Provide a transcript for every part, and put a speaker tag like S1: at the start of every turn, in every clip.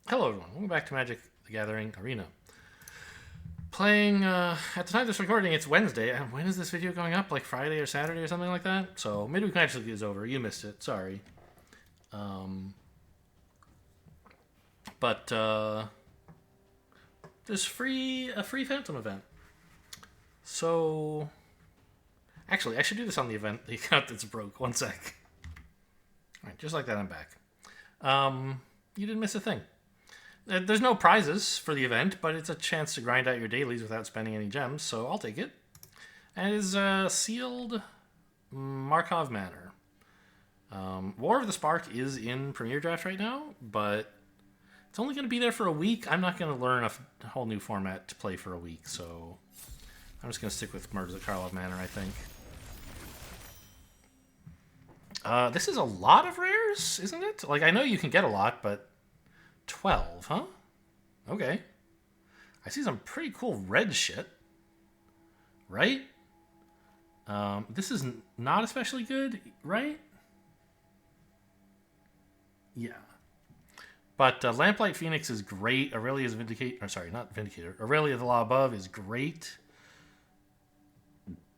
S1: Hello everyone, welcome back to Magic the Gathering Arena. Playing, at the time of this recording, it's Wednesday. When is this video going up? Like Friday or Saturday or something like that? So maybe we can actually get this over. You missed it, sorry. But there's a free Phantom event. So, actually, I should do this on the event, the account that's broke. One sec. Alright, just like that, I'm back. You didn't miss a thing. There's no prizes for the event, but it's a chance to grind out your dailies without spending any gems, so I'll take it. And it is sealed Markov Manor. War of the Spark is in Premier Draft right now, but it's only going to be there for a week. I'm not going to learn a whole new format to play for a week, so I'm just going to stick with Murders at Karlov Manor, I think. This is a lot of rares, isn't it? Like, I know you can get a lot, but 12, huh? Okay. I see some pretty cool red shit. Right? This is not especially good, right? Yeah. But Lamplight Phoenix is great. Aurelia's Vindicator... sorry, not Vindicator. Aurelia the Law Above is great.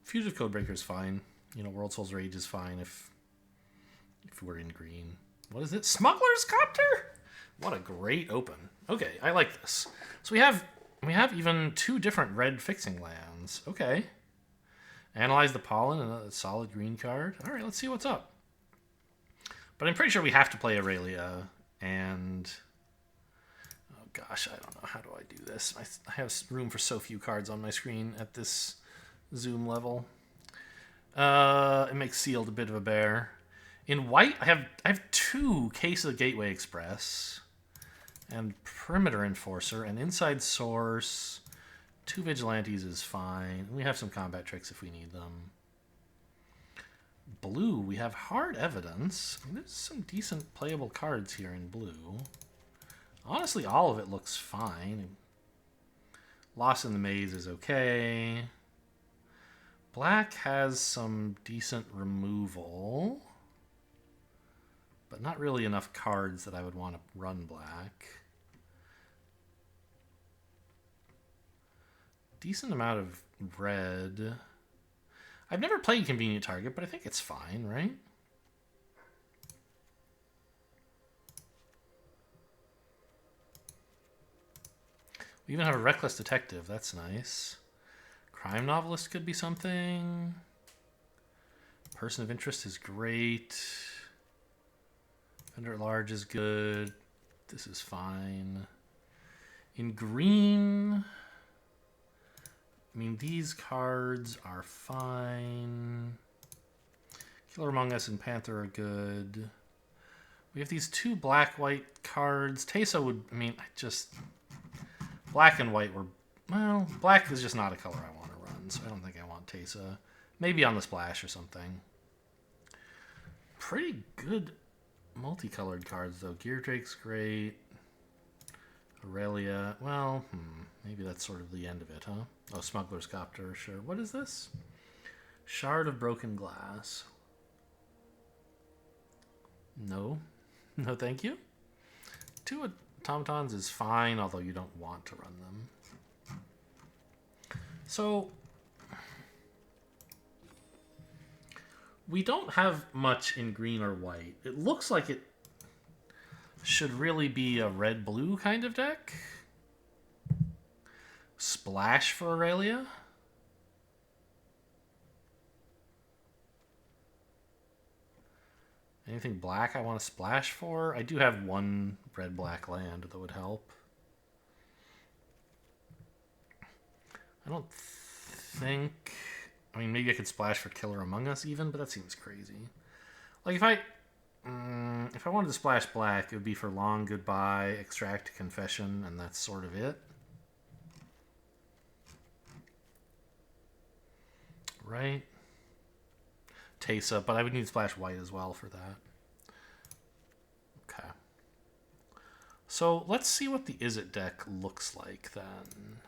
S1: Fugitive Codebreaker is fine. You know, World Soul's Rage is fine if we're in green. What is it? Smuggler's Copter? What a great open. Okay, I like this. So we have even two different red fixing lands. Okay. Analyze the Pollen, another solid green card. All right, let's see what's up. But I'm pretty sure we have to play Aurelia, and oh gosh, I don't know. How do I do this? I have room for so few cards on my screen at this zoom level. It makes Sealed a bit of a bear. In white, I have two Case of the Gateway Express and Perimeter Enforcer and Inside Source. Two Vigilantes is fine. We have some combat tricks if we need them. Blue, we have Hard Evidence. There's some decent playable cards here in blue. Honestly, all of it looks fine. Lost in the Maze is okay. Black has some decent removal, but not really enough cards that I would want to run black. Decent amount of red. I've never played Convenient Target, but I think it's fine, right? We even have a Reckless Detective. That's nice. Crime Novelist could be something. Person of Interest is great. Defender at Large is good. This is fine. In green, I mean, these cards are fine. Killer Among Us and Panther are good. We have these two black-white cards. Teysa would, I mean, just... Black and white were... Well, black is just not a color I want to run, so I don't think I want Teysa. Maybe on the splash or something. Pretty good multicolored cards, though. Gear Drake's great. Aurelia. Well, maybe that's sort of the end of it, huh? Oh, Smuggler's Copter, sure. What is this? Shard of Broken Glass. No. No, thank you. Two automatons is fine, although you don't want to run them. So, we don't have much in green or white. It looks like it should really be a red-blue kind of deck. Splash for Aurelia. Anything black I want to splash for? I do have one red-black land that would help. I don't think... I mean, maybe I could splash for Killer Among Us even, but that seems crazy. Like, if I wanted to splash black, it would be for Long Goodbye, Extract Confession, and that's sort of it. Right? Teysa, but I would need to splash white as well for that. Okay. So let's see what the Izzet deck looks like then.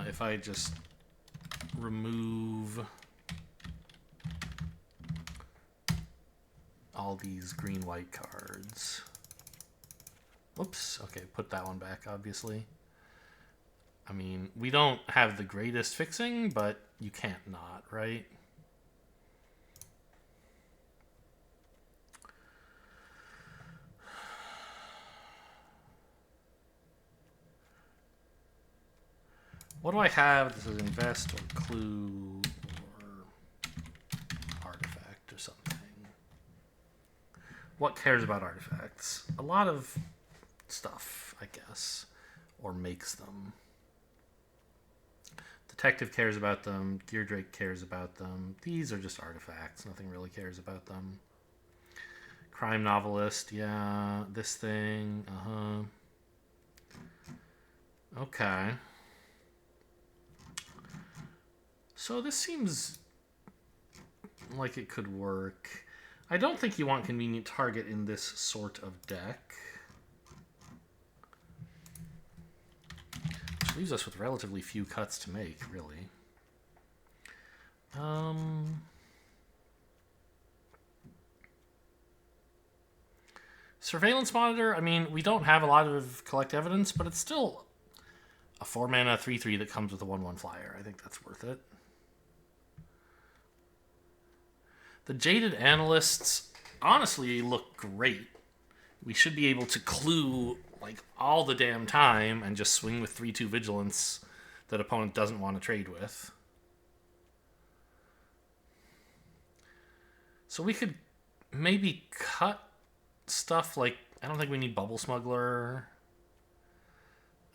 S1: If I just remove all these green-white cards. Whoops. Okay, put that one back, obviously. I mean, we don't have the greatest fixing, but you can't not, right? What do I have? This is invest or clue or artifact or something. What cares about artifacts? A lot of stuff, I guess, or makes them. Detective cares about them. Deerdrake cares about them. These are just artifacts. Nothing really cares about them. Crime novelist, yeah. This thing, Okay. So this seems like it could work. I don't think you want convenient target in this sort of deck. Which leaves us with relatively few cuts to make, really. Surveillance Monitor, I mean, we don't have a lot of collect evidence, but it's still a 4-mana 3/3 that comes with a 1/1 flyer. I think that's worth it. The Jaded Analysts honestly look great. We should be able to clue like all the damn time and just swing with 3/2 Vigilance that opponent doesn't want to trade with. So we could maybe cut stuff like, I don't think we need Bubble Smuggler.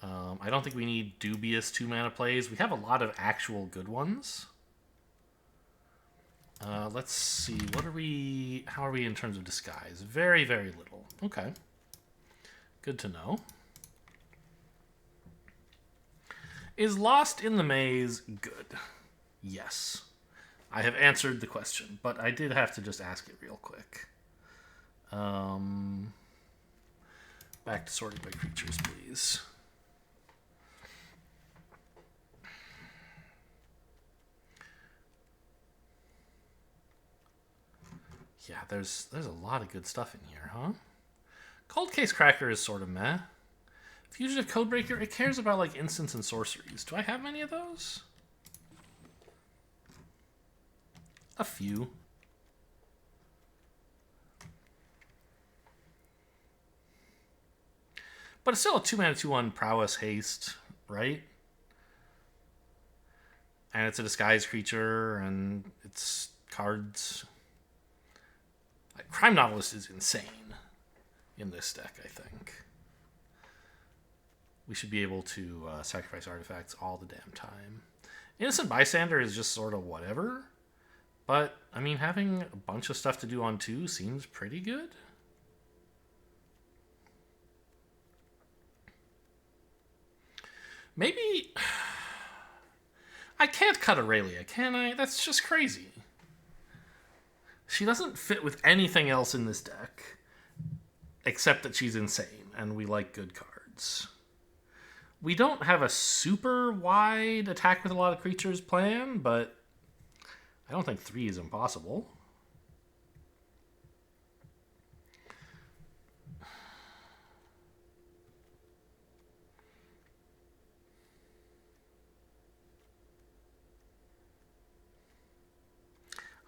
S1: I don't think we need dubious 2-mana plays. We have a lot of actual good ones. Let's see. How are we in terms of disguise? Very, very little. Okay. Good to know. Is Lost in the Maze good? Yes. I have answered the question, but I did have to just ask it real quick. Back to sorting by creatures, please. Yeah, there's a lot of good stuff in here, huh? Cold Case Cracker is sort of meh. Fugitive Codebreaker, it cares about like instants and sorceries. Do I have many of those? A few. But it's still a 2-mana 2/1 Prowess Haste, right? And it's a disguise creature, and it's cards. Crime Novelist is insane in this deck, I think. We should be able to sacrifice artifacts all the damn time. Innocent Bystander is just sort of whatever. But, I mean, having a bunch of stuff to do on 2 seems pretty good. Maybe... I can't cut Aurelia, can I? That's just crazy. She doesn't fit with anything else in this deck, except that she's insane, and we like good cards. We don't have a super wide attack with a lot of creatures plan, but I don't think 3 is impossible.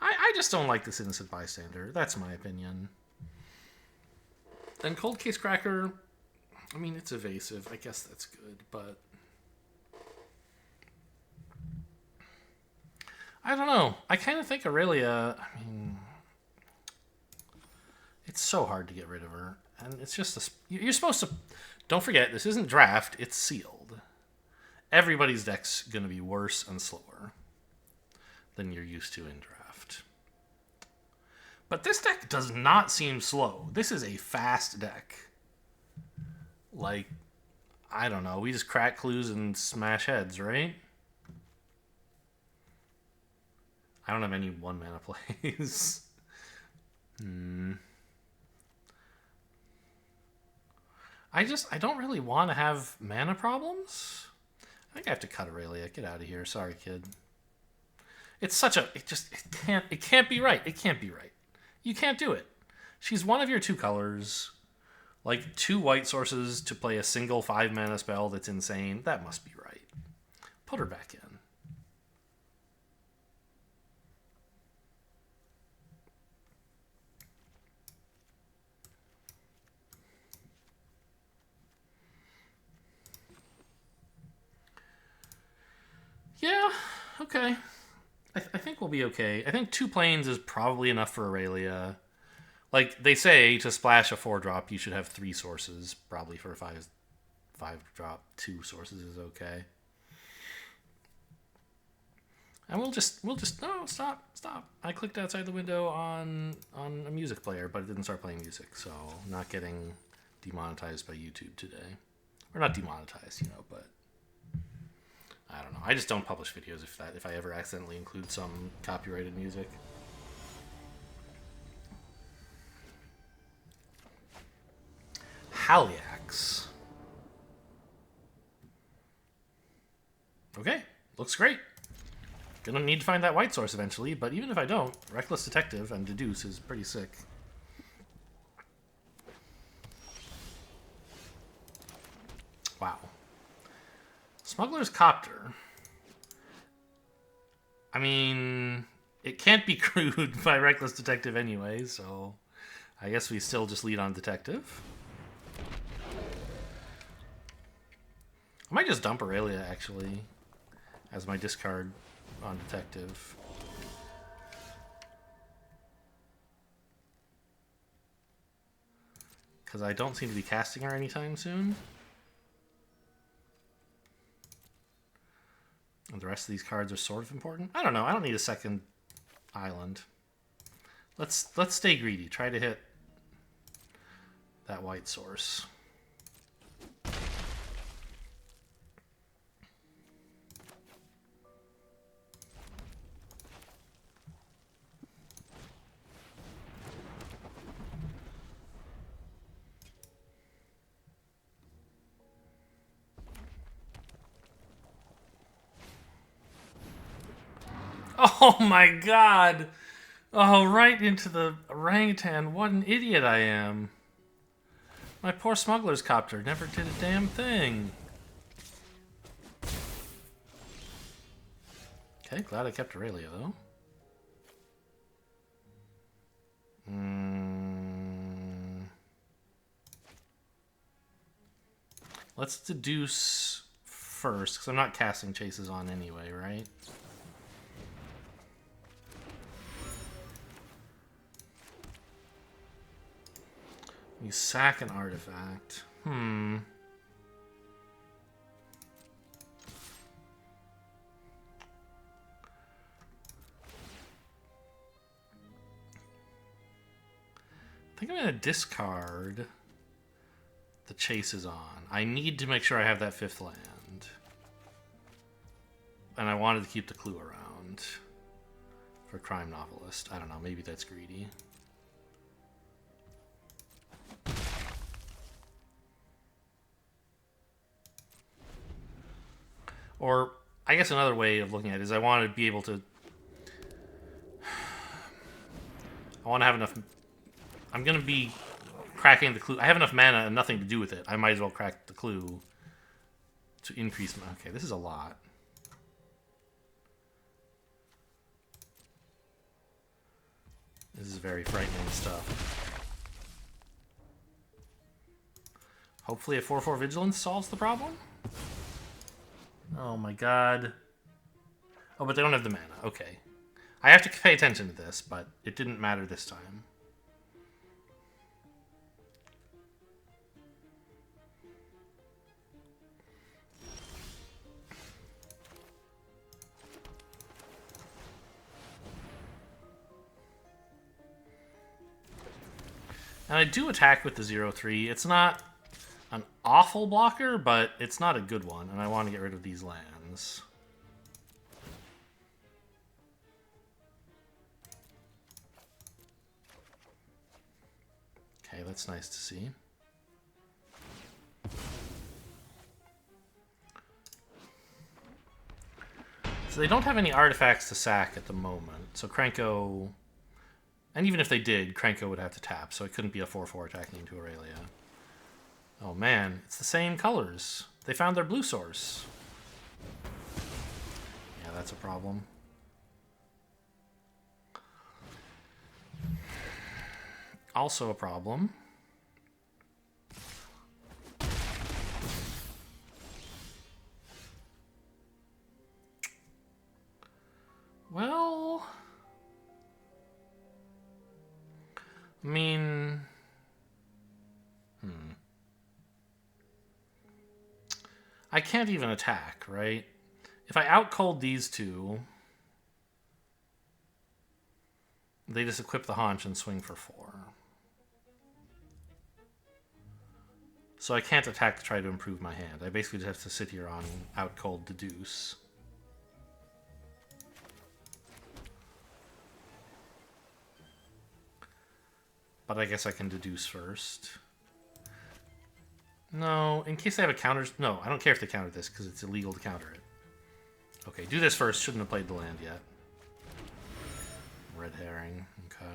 S1: I just don't like this Innocent Bystander. That's my opinion. And Cold Case Cracker, I mean, it's evasive. I guess that's good, but... I don't know. I kind of think Aurelia, I mean... It's so hard to get rid of her. And it's just... You're supposed to... Don't forget, this isn't draft, it's sealed. Everybody's deck's going to be worse and slower than you're used to in draft. But this deck does not seem slow. This is a fast deck. Like, I don't know. We just crack clues and smash heads, right? I don't have any 1-mana plays. I don't really want to have mana problems. I think I have to cut Aurelia. Get out of here. Sorry, kid. It's such a... It can't be right. It can't be right. You can't do it. She's one of your 2 colors. Like, 2 white sources to play a single 5-mana spell that's insane. That must be right. Put her back in. Yeah, okay. I think we'll be okay. I think 2 planes is probably enough for Aurelia. Like, they say to splash a 4-drop, you should have 3 sources. Probably for a 5-drop, 2 sources is okay. And we'll just no, stop. I clicked outside the window on a music player, but it didn't start playing music, so not getting demonetized by YouTube today. Or not demonetized, but I don't know. I just don't publish videos if I ever accidentally include some copyrighted music. Haliax. Okay, looks great. Gonna need to find that white source eventually, but even if I don't, Reckless Detective and Deduce is pretty sick. Wow. Smuggler's Copter. I mean, it can't be crewed by Reckless Detective anyway, so I guess we still just lead on Detective. I might just dump Aurelia, actually, as my discard on Detective. Because I don't seem to be casting her anytime soon. And the rest of these cards are sort of important. I don't know. I don't need a second island. Let's stay greedy. Try to hit that white source. Oh my god! Oh, right into the orangutan. What an idiot I am. My poor smuggler's copter never did a damn thing. Okay, glad I kept Aurelia, though. Let's deduce first, because I'm not casting chases on anyway, right? You sack an artifact. I think I'm going to discard the chases on. I need to make sure I have that 5th land. And I wanted to keep the clue around for Crime Novelist. I don't know, maybe that's greedy. Or, I guess another way of looking at it is I want to be able to... I want to have enough... I'm going to be cracking the clue. I have enough mana and nothing to do with it. I might as well crack the clue to increase my... Okay, this is a lot. This is very frightening stuff. Hopefully a 4/4 Vigilance solves the problem. Oh my god. Oh, but they don't have the mana. Okay. I have to pay attention to this, but it didn't matter this time. And I do attack with the 0/3. It's not an awful blocker, but it's not a good one, and I want to get rid of these lands. Okay, that's nice to see. So they don't have any artifacts to sack at the moment, so Krenko... And even if they did, Krenko would have to tap, so it couldn't be a 4/4 attacking into Aurelia. Oh man, it's the same colors. They found their blue source. Yeah, that's a problem. Also a problem. Well, I mean, I can't even attack, right? If I outcold these two, they just equip the haunch and swing for 4. So I can't attack to try to improve my hand. I basically just have to sit here on outcold deduce. But I guess I can deduce first. No, in case they have a counter... No, I don't care if they counter this, because it's illegal to counter it. Okay, do this first. Shouldn't have played the land yet. Red herring. Okay.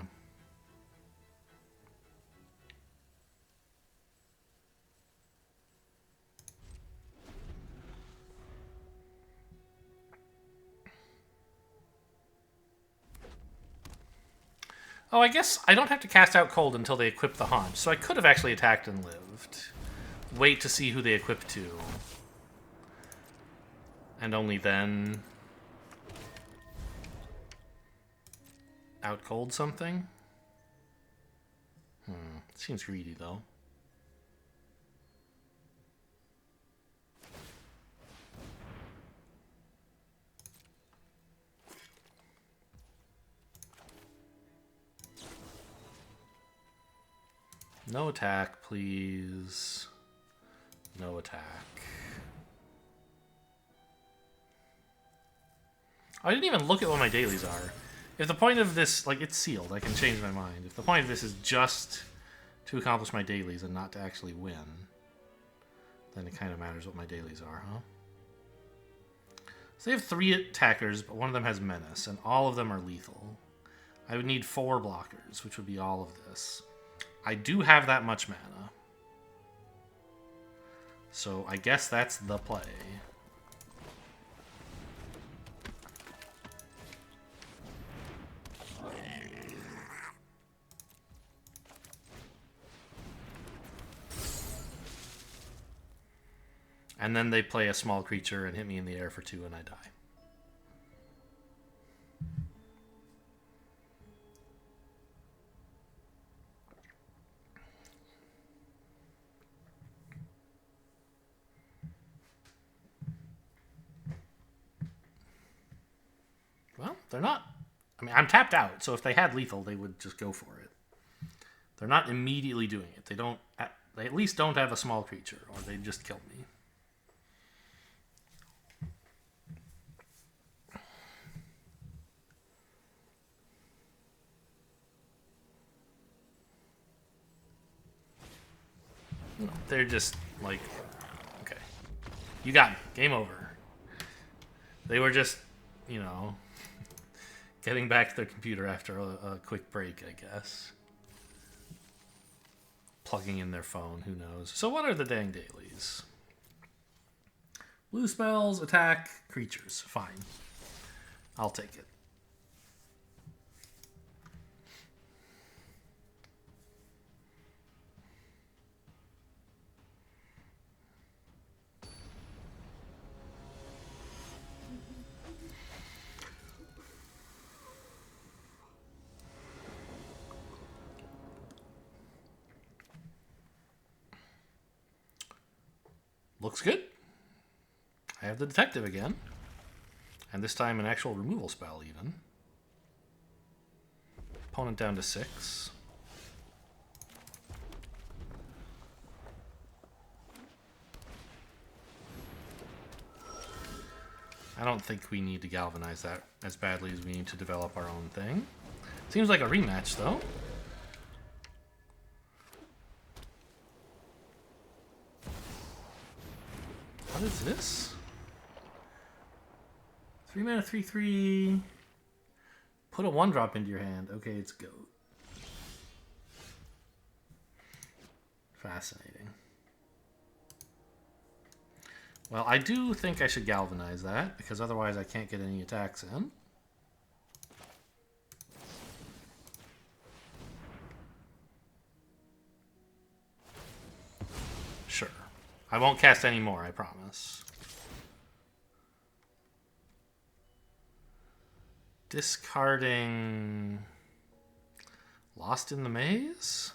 S1: Oh, I guess I don't have to cast out cold until they equip the haunch, so I could have actually attacked and lived. Wait to see who they equip to. And only then... out cold something? Seems greedy, though. No attack, please. No attack. I didn't even look at what my dailies are. If the point of this, like, it's sealed, I can change my mind. If the point of this is just to accomplish my dailies and not to actually win, then it kind of matters what my dailies are, huh? So they have 3 attackers, but one of them has menace, and all of them are lethal. I would need 4 blockers, which would be all of this. I do have that much mana. So I guess that's the play. And then they play a small creature and hit me in the air for 2 and I die. Well, they're not... I mean, I'm tapped out, so if they had lethal, they would just go for it. They're not immediately doing it. They don't... They at least don't have a small creature, or they'd just kill me. They're just like, okay, you got me. Game over. They were just, you know, getting back to their computer after a quick break, I guess. Plugging in their phone, who knows. So what are the dang dailies? Blue spells, attack, creatures. Fine. I'll take it. Looks good. I have the detective again. And this time an actual removal spell, even. Opponent down to 6. I don't think we need to galvanize that as badly as we need to develop our own thing. Seems like a rematch, though. What is this? 3 mana, 3/3. Put a 1-drop into your hand. Okay, it's goat. Fascinating. Well, I do think I should galvanize that, because otherwise I can't get any attacks in. Sure. I won't cast any more, I promise. Discarding Lost in the Maze?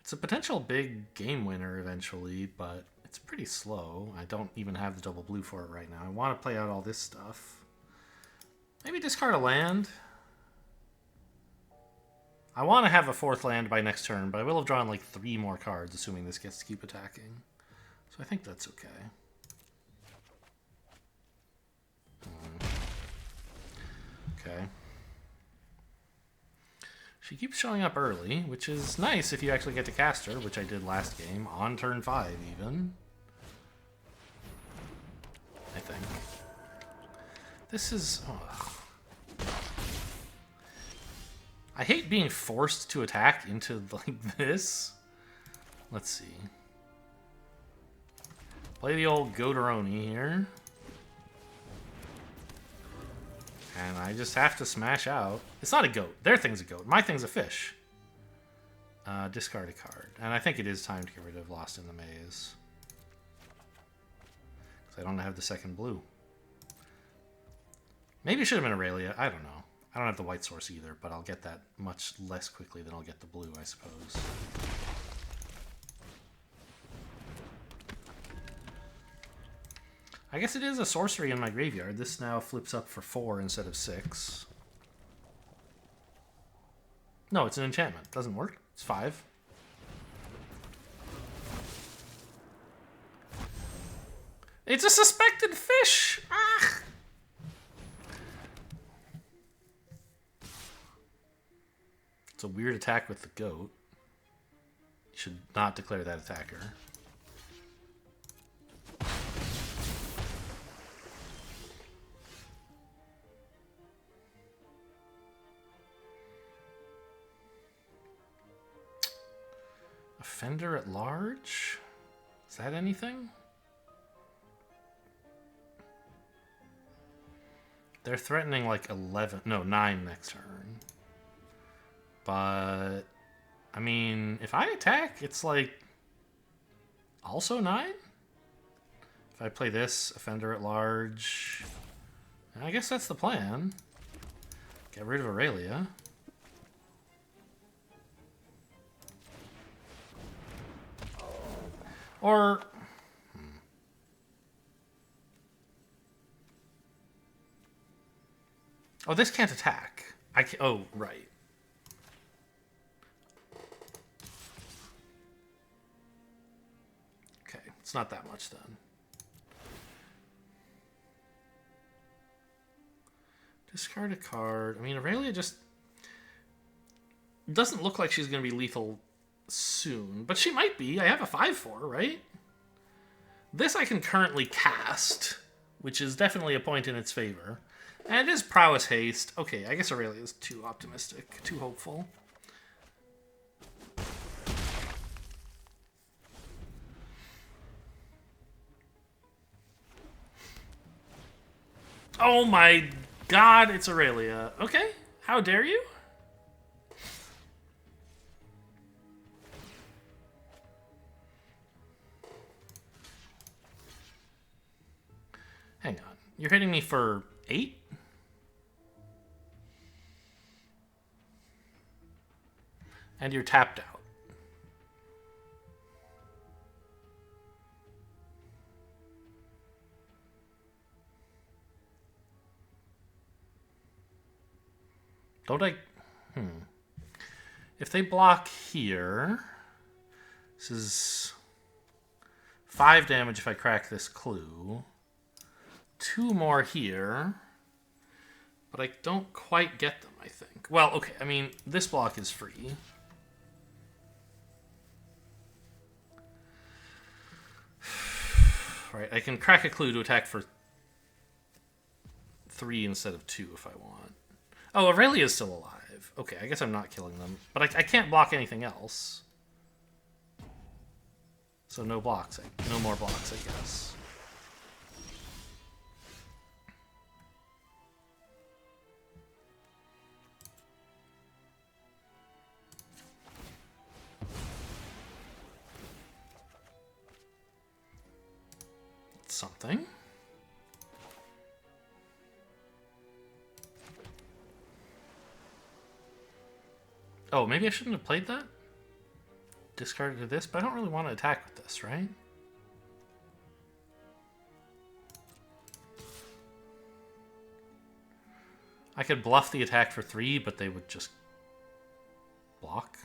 S1: It's a potential big game winner eventually, but it's pretty slow. I don't even have the double blue for it right now. I want to play out all this stuff. Maybe discard a land. I want to have a 4th land by next turn, but I will have drawn like 3 more cards, assuming this gets to keep attacking. So I think that's okay. Okay. She keeps showing up early, which is nice if you actually get to cast her, which I did last game, on turn 5 even. I think. This is... Ugh. I hate being forced to attack into like this. Let's see. Play the old Goateroni here. And I just have to smash out. It's not a goat. Their thing's a goat. My thing's a fish. Discard a card. And I think it is time to get rid of Lost in the Maze. Because I don't have the 2nd blue. Maybe it should have been Aurelia. I don't know. I don't have the white source either, but I'll get that much less quickly than I'll get the blue, I suppose. I guess it is a sorcery in my graveyard. This now flips up for 4 instead of 6. No, it's an enchantment. Doesn't work. It's 5. It's a suspected fish! Ah! It's a weird attack with the goat. You should not declare that attacker. Offender at large? Is that anything? They're threatening like 9 next turn. But, I mean, if I attack, it's like also 9? If I play this, Offender at large, I guess that's the plan. Get rid of Aurelia. Or... Oh, this can't attack. Oh, right. Okay, it's not that much then. Discard a card. I mean, Aurelia just doesn't look like she's going to be lethal soon, but she might be. I have a 5/4, right? This I can currently cast, which is definitely a point in its favor. And it is Prowess Haste. Okay, I guess Aurelia is too optimistic, too hopeful. Oh my god, it's Aurelia. Okay, how dare you? Hang on. You're hitting me for 8? And you're tapped out. Don't I... If they block here... This is 5 damage if I crack this clue. 2 more here. But I don't quite get them, I think. Well, okay, I mean, this block is free. Right, I can crack a clue to attack for 3 instead of 2 if I want. Oh, Aurelia's still alive. Okay, I guess I'm not killing them. But I can't block anything else. So no blocks. No more blocks, I guess. Something. Oh, maybe I shouldn't have played that? Discarded this, but I don't really want to attack with this, right? I could bluff the attack for 3, but they would just block.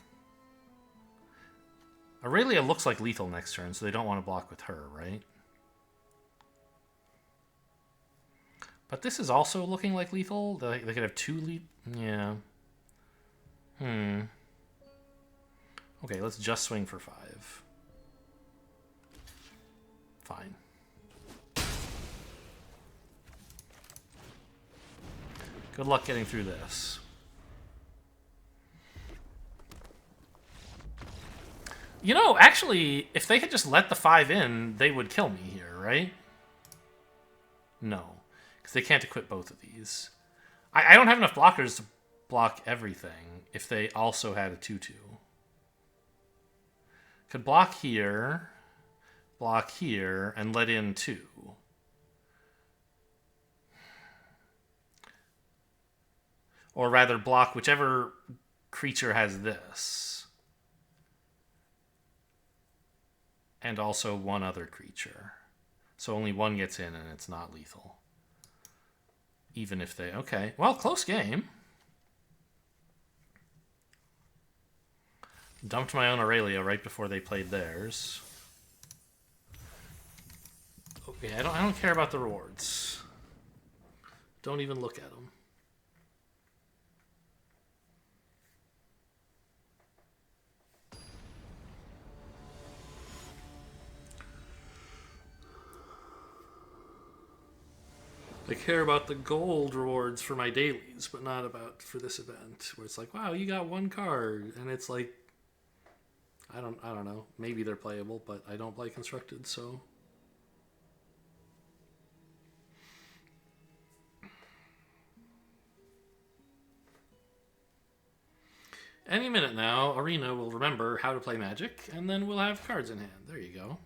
S1: Aurelia looks like lethal next turn, so they don't want to block with her, right? But this is also looking like lethal. They could have 2 lethal. Yeah. Okay, let's just swing for 5. Fine. Good luck getting through this. You know, actually, if they had just let the 5 in, they would kill me here, right? No. Because they can't equip both of these. I don't have enough blockers to block everything if they also had a 2-2. Could block here, and let in 2. Or rather, block whichever creature has this. And also one other creature. So only one gets in and it's not lethal. Even if they... Okay, well, close game. Dumped my own Aurelia right before they played theirs. Okay, I don't care about the rewards. Don't even look at them. I care about the gold rewards for my dailies, but not about for this event, where it's like, wow, you got 1 card, and it's like, I don't know. Maybe they're playable, but I don't play constructed, so. Any minute now, Arena will remember how to play Magic, and then we'll have cards in hand. There you go.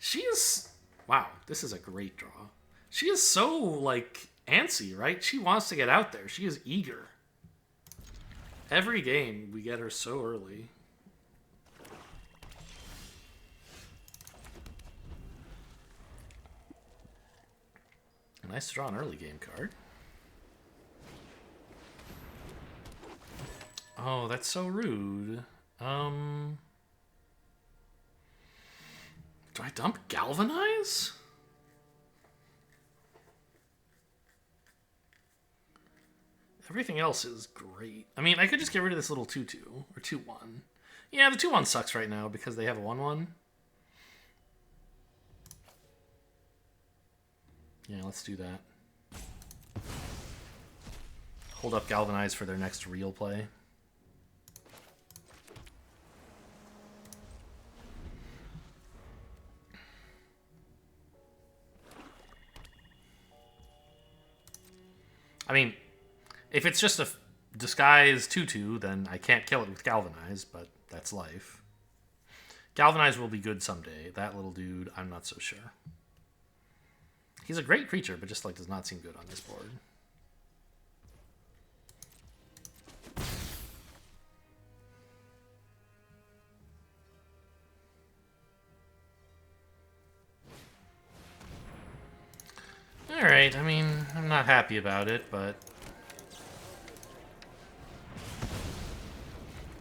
S1: She is... Wow, this is a great draw. She is so, like, antsy, right? She wants to get out there. She is eager. Every game, we get her so early. Nice to draw an early game card. Oh, that's so rude. Do I dump Galvanize? Everything else is great. I mean, I could just get rid of this little 2-2 or 2-1. Yeah, the 2-1 sucks right now because they have a 1-1. Yeah, let's do that. Hold up Galvanize for their next real play. I mean, if it's just a disguise 2-2, then I can't kill it with Galvanize, but that's life. Galvanize will be good someday. That little dude, I'm not so sure. He's a great creature, but just like does not seem good on this board. Alright, I mean, I'm not happy about it, but...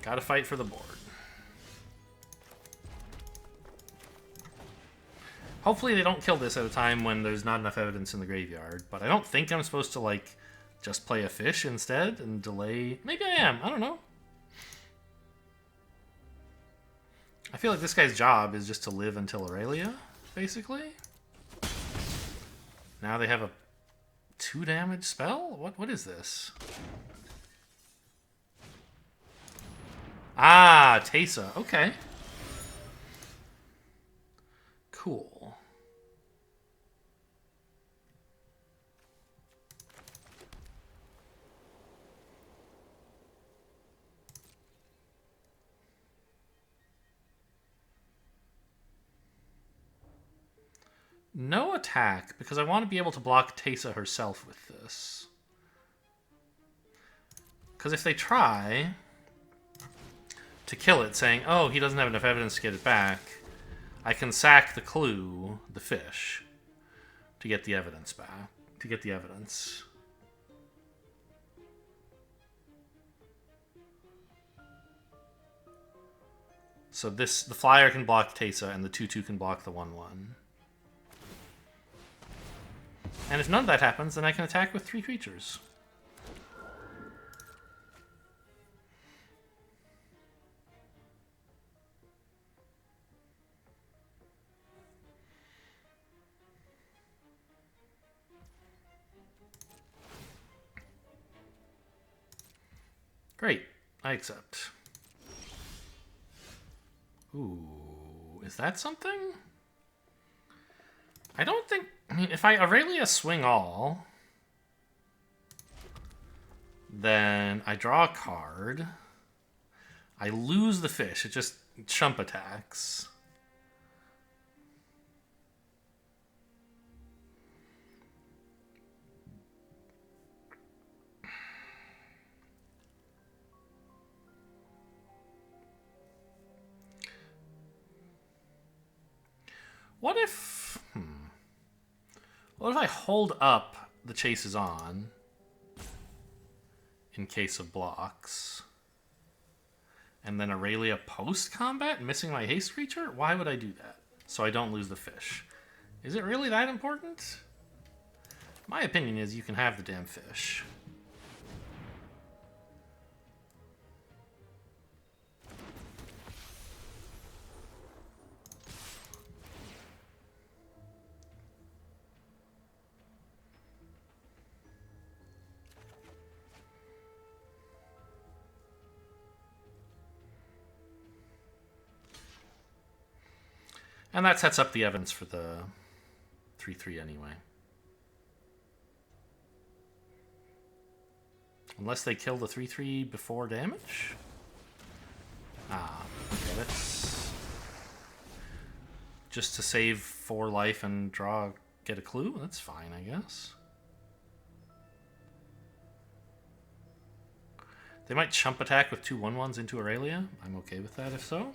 S1: Gotta fight for the board. Hopefully they don't kill this at a time when there's not enough evidence in the graveyard, but I don't think I'm supposed to, like, just play a fish instead and delay... Maybe I am, I don't know. I feel like this guy's job is just to live until Aurelia, basically. Now they have a 2 damage spell? What is this? Ah, Teysa. Okay. Cool. No attack, because I want to be able to block Teysa herself with this. Because if they try to kill it, saying, oh, he doesn't have enough evidence to get it back, I can sack the clue, the fish, to get the evidence back. To get the evidence. So this, the flyer can block Teysa, and the 2/2 can block the 1/1. And if none of that happens, then I can attack with 3 creatures. Great. I accept. Ooh, is that something? I don't think... I mean, if I Aurelia swing all, then I draw a card. I lose the fish. It just chump attacks. What if... What if I hold up the chase is on in case of blocks? And then Aurelia post-combat, missing my haste creature? Why would I do that? So I don't lose the fish. Is it really that important? My opinion is you can have the damn fish. And that sets up the evidence for the 3/3 anyway. Unless they kill the 3/3 before damage? Ah, okay, that's... Just to save 4 life and get a clue? That's fine, I guess. They might chump attack with 2 1/1s into Aurelia. I'm okay with that if so.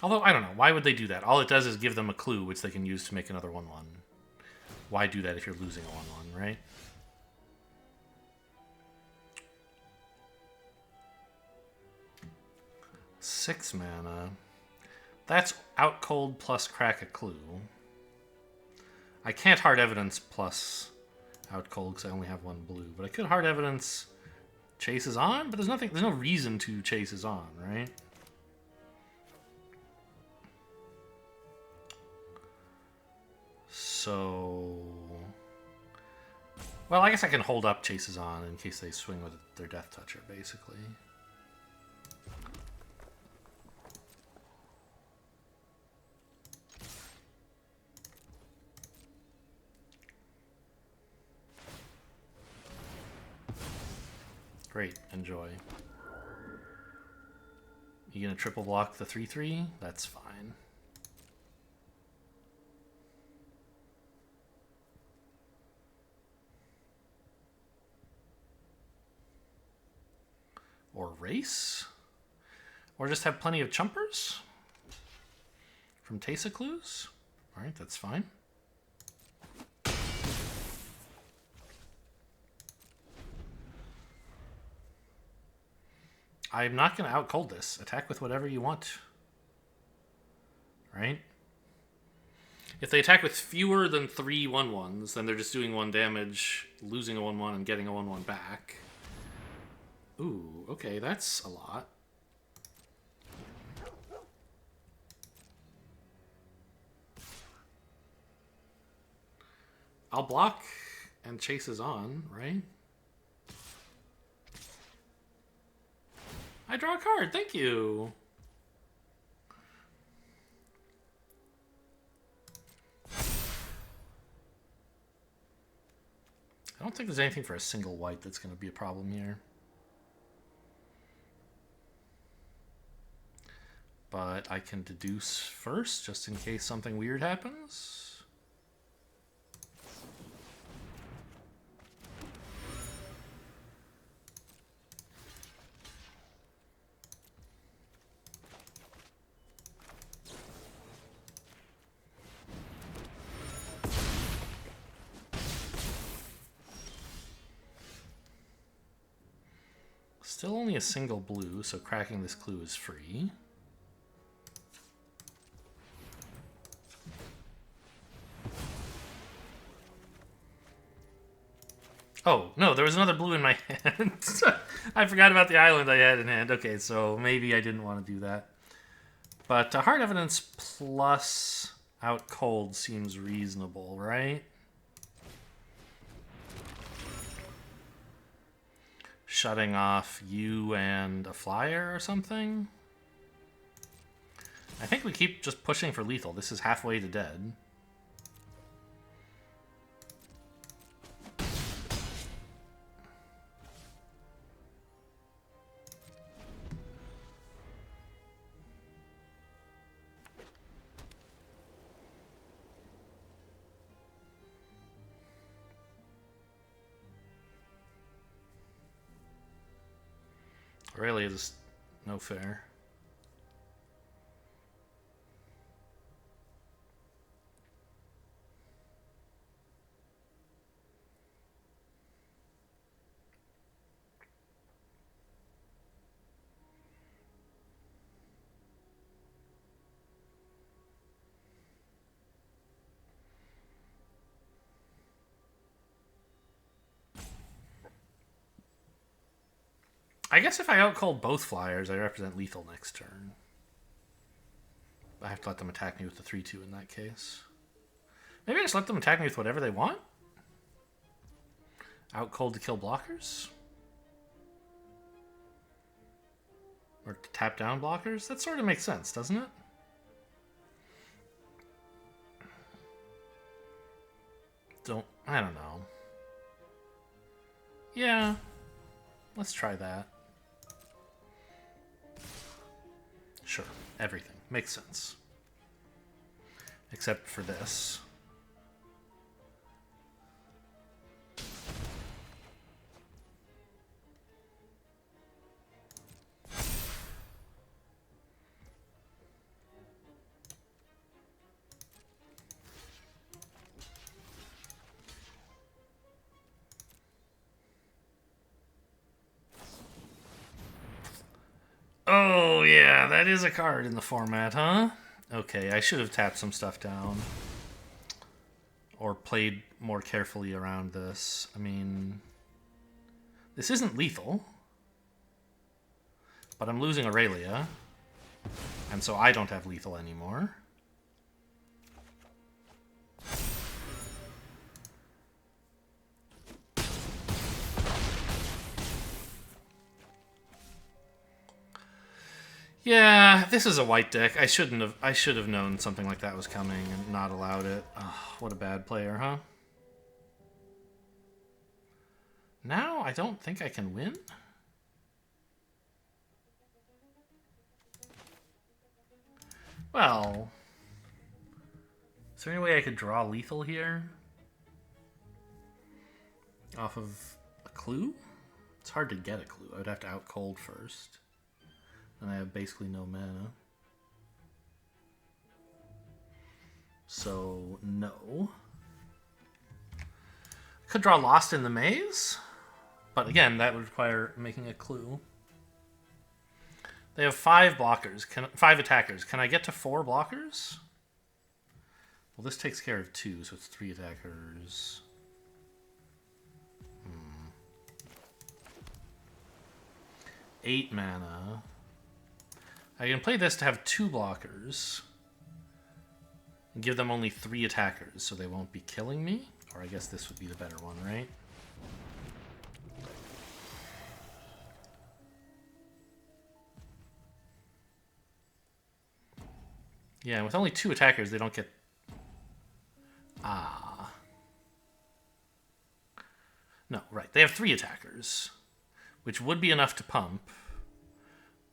S1: Although, I don't know. Why would they do that? All it does is give them a clue, which they can use to make another 1/1. Why do that if you're losing a 1/1, right? Six mana. That's out cold plus crack a clue. I can't hard evidence plus out cold because I only have 1 blue. But I could hard evidence chases on, but there's no reason to chases on, right? So, well, I guess I can hold up chases on in case they swing with their Death Toucher, basically. Great, enjoy. You gonna triple block the 3/3? That's fine. Or race? Or just have plenty of chumpers? From Teysa clues? Alright, that's fine. I'm not going to out cold this. Attack with whatever you want. Right? If they attack with fewer than 3 1/1s, then they're just doing 1 damage, losing a 1/1 and getting a 1/1 back. Ooh, okay, that's a lot. I'll block and chases on, right? I draw a card. Thank you. I don't think there's anything for a single white that's going to be a problem here. But I can deduce first, just in case something weird happens. Still only a single blue, so cracking this clue is free. Oh, no, there was another blue in my hand. I forgot about the island I had in hand. Okay, so maybe I didn't want to do that. But hard evidence plus out cold seems reasonable, right? Shutting off you and a flyer or something? I think we keep just pushing for lethal. This is halfway to dead. Really, it's no fair. I guess if I outcold both flyers, I represent lethal next turn. I have to let them attack me with the 3/2 in that case. Maybe I just let them attack me with whatever they want? Outcold to kill blockers? Or to tap down blockers? That sort of makes sense, doesn't it? I don't know. Yeah, let's try that. Sure, everything. Makes sense. Except for this. Oh, yeah, that is a card in the format, huh? Okay, I should have tapped some stuff down. Or played more carefully around this. I mean, this isn't lethal. But I'm losing Aurelia. And so I don't have lethal anymore. Yeah, this is a white deck. I should have known something like that was coming and not allowed it. Oh, what a bad player, huh? Now I don't think I can win. Well, is there any way I could draw lethal here? Off of a clue? It's hard to get a clue. I would have to out cold first. And I have basically no mana. So, no. Could draw Lost in the Maze. But again, that would require making a clue. They have 5 blockers. 5 attackers. Can I get to 4 blockers? Well, this takes care of 2, so it's 3 attackers. 8 mana. I can play this to have 2 blockers. And give them only 3 attackers, so they won't be killing me. Or I guess this would be the better one, right? Yeah, with only 2 attackers, they don't get... Ah. No, right. They have 3 attackers, which would be enough to pump,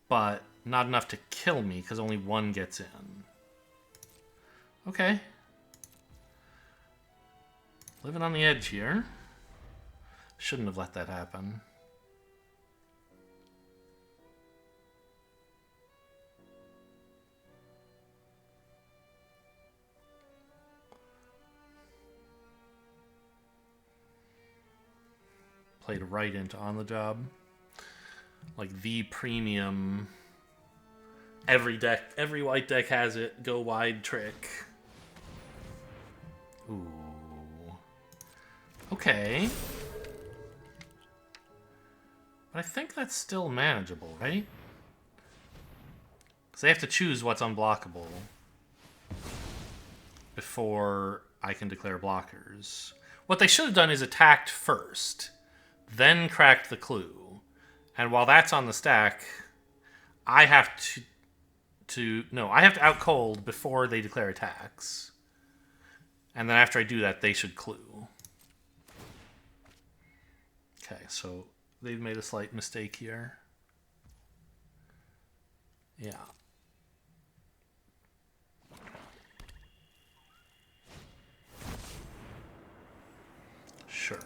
S1: but not enough to kill me because only 1 gets in. Okay. Living on the edge here. Shouldn't have let that happen. Played right into on the job. Like the premium. Every white deck has it. Go wide trick. Ooh. Okay. But I think that's still manageable, right? Because they have to choose what's unblockable before I can declare blockers. What they should have done is attacked first, then cracked the clue. And while that's on the stack, I have I have to out cold before they declare attacks. And then after I do that, they should clue. Okay, so they've made a slight mistake here. Yeah. Sure.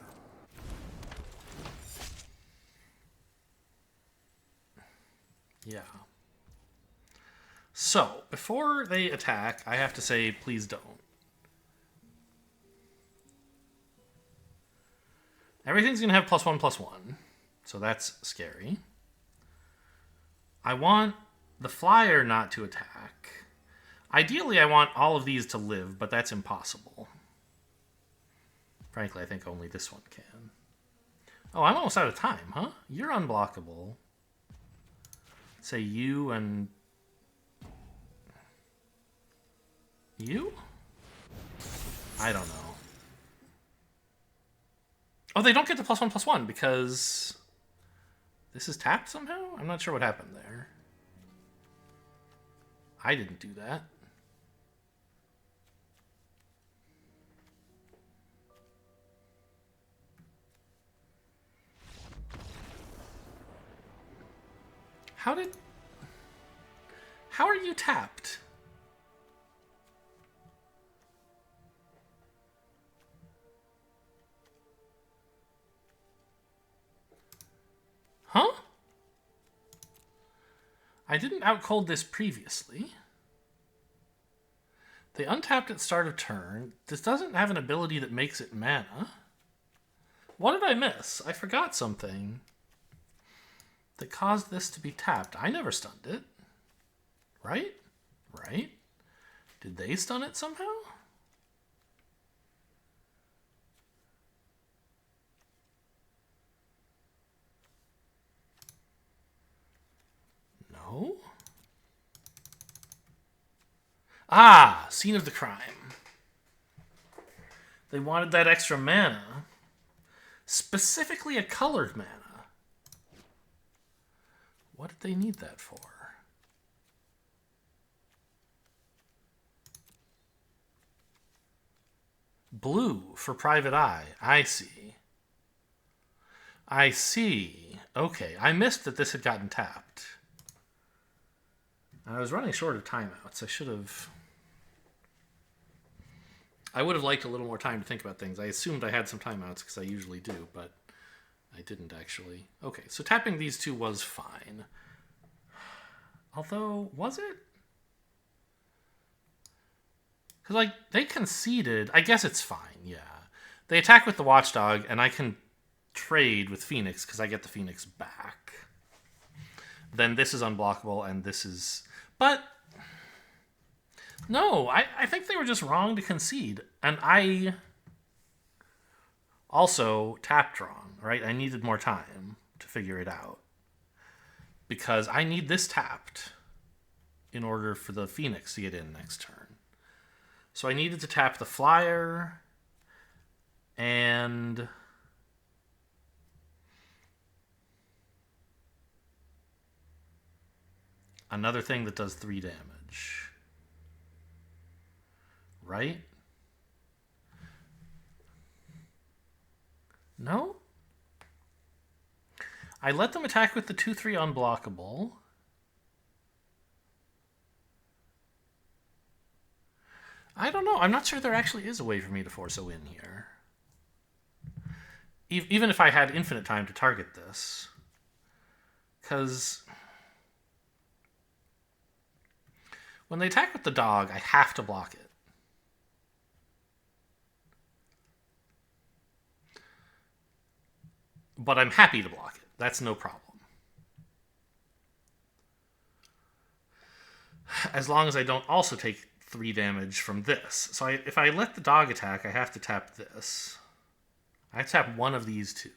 S1: Yeah. So, before they attack, I have to say, please don't. Everything's going to have +1/+1, so that's scary. I want the flyer not to attack. Ideally, I want all of these to live, but that's impossible. Frankly, I think only this one can. Oh, I'm almost out of time, huh? You're unblockable. Say you and... You? I don't know. Oh, they don't get the +1/+1 because this is tapped somehow? I'm not sure what happened there. I didn't do that. How are you tapped? Huh? I didn't outcold this previously. They untapped at start of turn. This doesn't have an ability that makes it mana. What did I miss? I forgot something that caused this to be tapped. I never stunned it. Right? Right? Did they stun it somehow? No? Ah, scene of the crime. They wanted that extra mana. Specifically a colored mana. What did they need that for? Blue for Private Eye. I see. I see. Okay, I missed that this had gotten tapped. I was running short of timeouts. I would have liked a little more time to think about things. I assumed I had some timeouts because I usually do, but I didn't actually. Okay, so tapping these 2 was fine. Although, was it? Because, like, they conceded. I guess it's fine, yeah. They attack with the Watchdog, and I can trade with Phoenix because I get the Phoenix back. Then this is unblockable, and this is... But... No, I think they were just wrong to concede. And I also tapped wrong, right? I needed more time to figure it out. Because I need this tapped in order for the Phoenix to get in next turn. So I needed to tap the flyer And another thing that does 3 damage. Right? No? I let them attack with the 2/3 unblockable. I don't know. I'm not sure there actually is a way for me to force a win here. Even if I had infinite time to target this. Because when they attack with the dog, I have to block it. But I'm happy to block it. That's no problem. As long as I don't also take 3 damage from this. So if I let the dog attack, I have to tap this. I have to tap one of these two.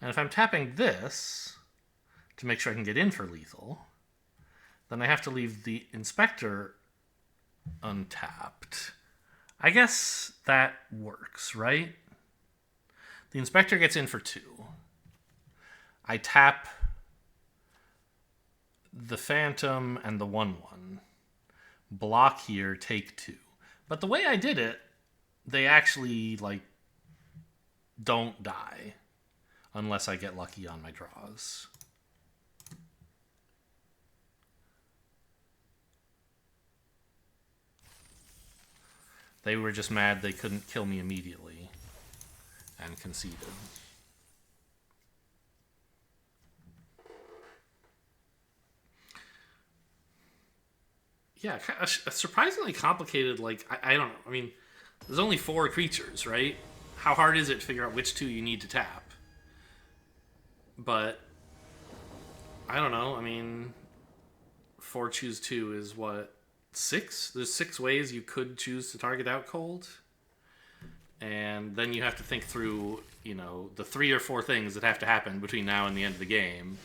S1: And if I'm tapping this to make sure I can get in for lethal, then I have to leave the inspector untapped. I guess that works, right? The inspector gets in for 2. I tap the phantom and the 1/1. Block here, take 2. But the way I did it, they actually, like, don't die unless I get lucky on my draws. They were just mad they couldn't kill me immediately and conceded. Yeah, a surprisingly complicated, like, I don't know. I mean, there's only 4 creatures, right? How hard is it to figure out which 2 you need to tap? But, I don't know. I mean, 4 choose 2 is what? 6? There's 6 ways you could choose to target out cold. And then you have to think through, you know, the 3 or 4 things that have to happen between now and the end of the game.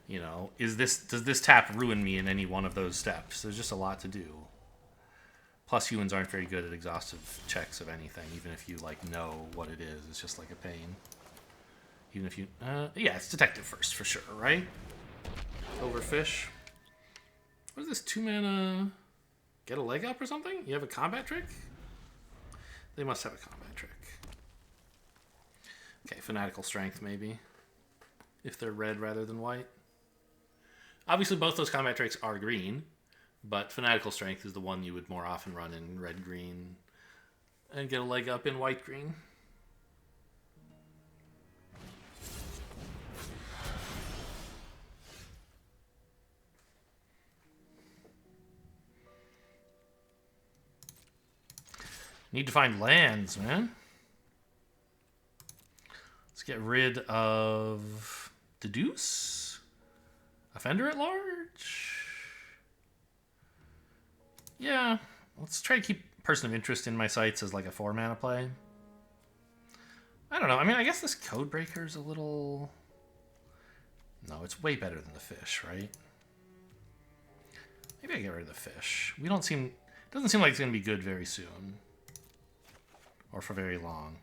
S1: You know, does this tap ruin me in any one of those steps? There's just a lot to do. Plus, humans aren't very good at exhaustive checks of anything, even if you, like, know what it is. It's just like a pain. Even if you... yeah, it's detective first, for sure, right? Overfish. What is this 2-mana... Get a leg up or something? You have a combat trick? They must have a combat trick. Okay, fanatical strength, maybe. If they're red rather than white. Obviously, both those combat tricks are green, but fanatical strength is the one you would more often run in red-green and get a leg up in white-green. Need to find lands, man. Let's get rid of the Deuce. Offender at large? Yeah. Let's try to keep Person of Interest in my sights as like a 4-mana play. I don't know. I mean, I guess this Codebreaker's a little... No, it's way better than the fish, right? Maybe I get rid of the fish. We don't seem... It doesn't seem like it's going to be good very soon. Or for very long.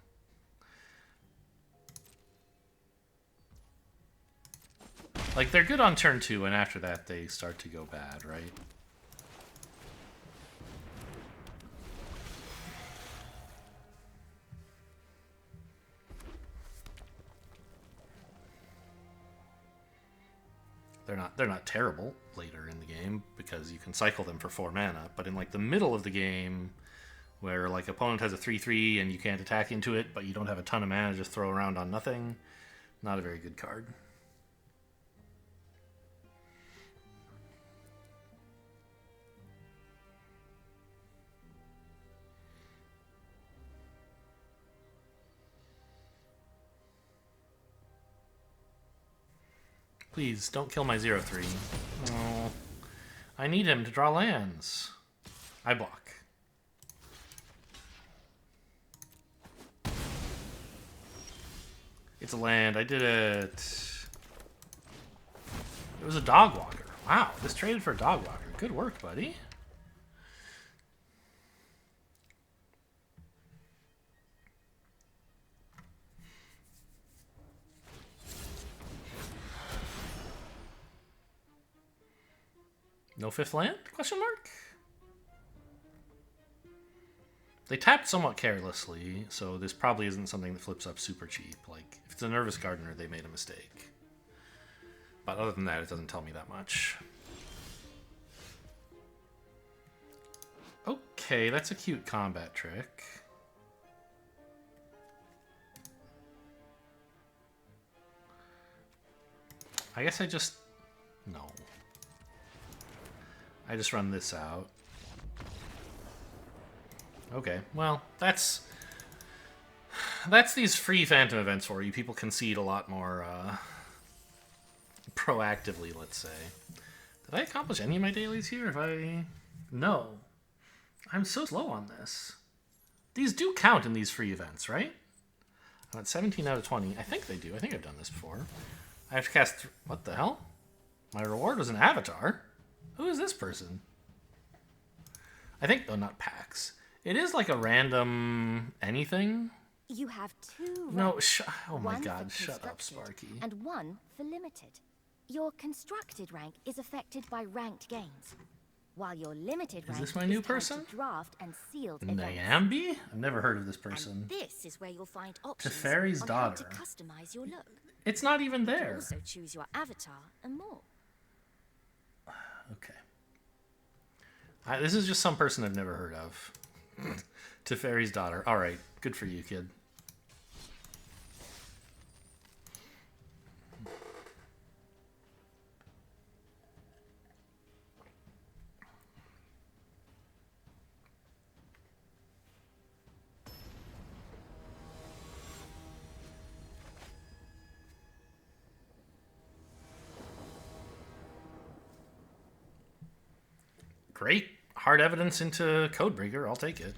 S1: Like, they're good on turn 2, and after that they start to go bad, right? They're not terrible later in the game, because you can cycle them for 4 mana, but in, like, the middle of the game, where, like, opponent has a 3/3 and you can't attack into it, but you don't have a ton of mana to just throw around on nothing, not a very good card. Please, don't kill my 0/3. Oh, I need him to draw lands. I block. It's a land. I did it. It was a dog walker. Wow, this traded for a dog walker. Good work, buddy. No fifth land? Question mark? They tapped somewhat carelessly, so this probably isn't something that flips up super cheap. Like, if it's a Nervous Gardener, they made a mistake. But other than that, it doesn't tell me that much. Okay, that's a cute combat trick. I guess I just... No. I just run this out. Okay, well, that's these free Phantom events for you. People concede a lot more proactively, let's say. Did I accomplish any of my dailies here? No. I'm so slow on this. These do count in these free events, right? I'm at 17 out of 20. I think they do. I think I've done this before. I have to cast... What the hell? My reward was an avatar? Who is this person? I think... Oh, not packs. It is like a random anything.
S2: You have two.
S1: No, oh my god, shut up, Sparky.
S2: And one for limited. Your constructed rank is affected by ranked gains, while your limited rank
S1: is this my new person?
S2: Draft and sealed
S1: Nyambi? I've never heard of this person.
S2: And this is where you'll find options
S1: Teferi's
S2: on
S1: daughter.
S2: how to customize your look.
S1: It's not even there.
S2: You can also choose your avatar and more.
S1: Okay. This is just some person I've never heard of. Teferi's daughter. All right, good for you, kid. Great. Hard evidence into Codebreaker. I'll take it.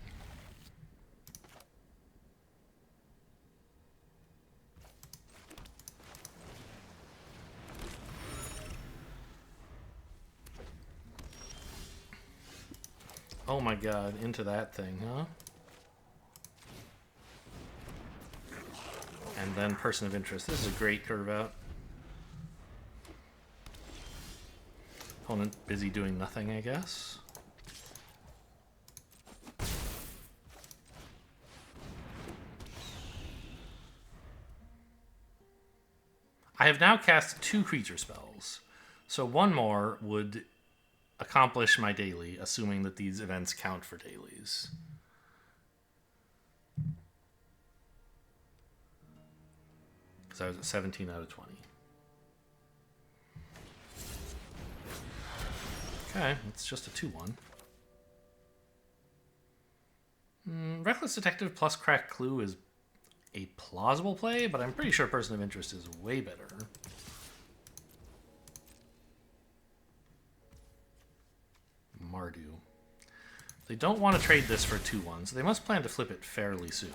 S1: Oh my god, into that thing, huh? And then Person of Interest. This is a great curve out. Opponent busy doing nothing, I guess. I have now cast 2 creature spells, so one more would accomplish my daily, assuming that these events count for dailies. Because I was at 17 out of 20. Okay, it's just a 2-1. Reckless Detective plus Cracked Clue is a plausible play, but I'm pretty sure Person of Interest is way better. Mardu. They don't want to trade this for 2-1, so they must plan to flip it fairly soon.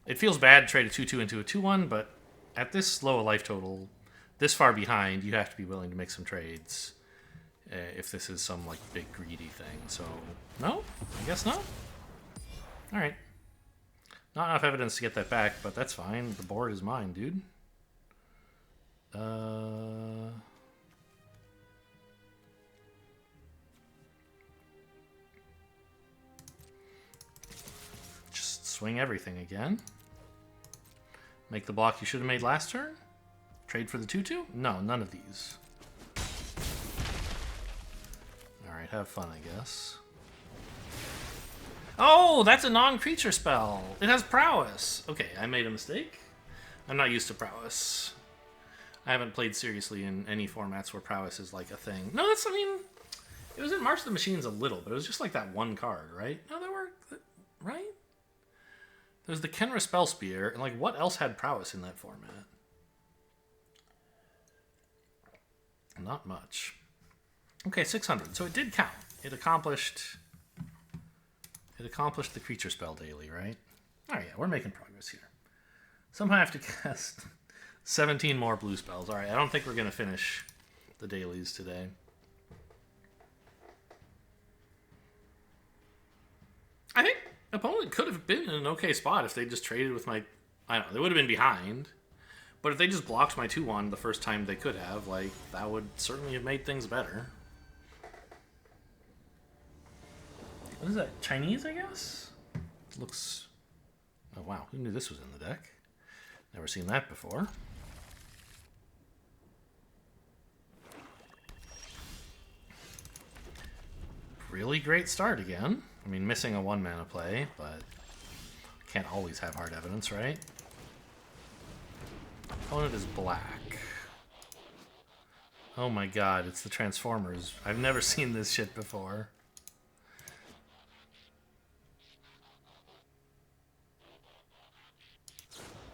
S1: It feels bad to trade a 2-2 into a 2-1, but at this low a life total, this far behind, you have to be willing to make some trades if this is some like big greedy thing. So, no? I guess not? Alright. Not enough evidence to get that back, but that's fine. The board is mine, dude. Just swing everything again. Make the block you should have made last turn? Trade for the 2-2? No, none of these. Alright, have fun, I guess. Oh, that's a non-creature spell. It has prowess. Okay, I made a mistake. I'm not used to prowess. I haven't played seriously in any formats where prowess is like a thing. No, that's, I mean, it was in March of the Machines a little, but it was just like that one card, right? No, there were, right? There's the Kenra Spell Spear, and like, what else had prowess in that format? Not much. Okay, 600. So it did count. It accomplished the creature spell daily, right? Oh yeah, we're making progress here. Somehow I have to cast 17 more blue spells. All right, I don't think we're going to finish the dailies today. I think opponent could have been in an okay spot if they just traded with my... I don't know, they would have been behind. But if they just blocked my 2-1 the first time they could have, like, that would certainly have made things better. What is that? Chinese, I guess? Looks... Oh, wow. Who knew this was in the deck? Never seen that before. Really great start again. I mean, missing a 1-mana play, but can't always have hard evidence, right? Opponent is black. Oh my god, it's the Transformers. I've never seen this shit before.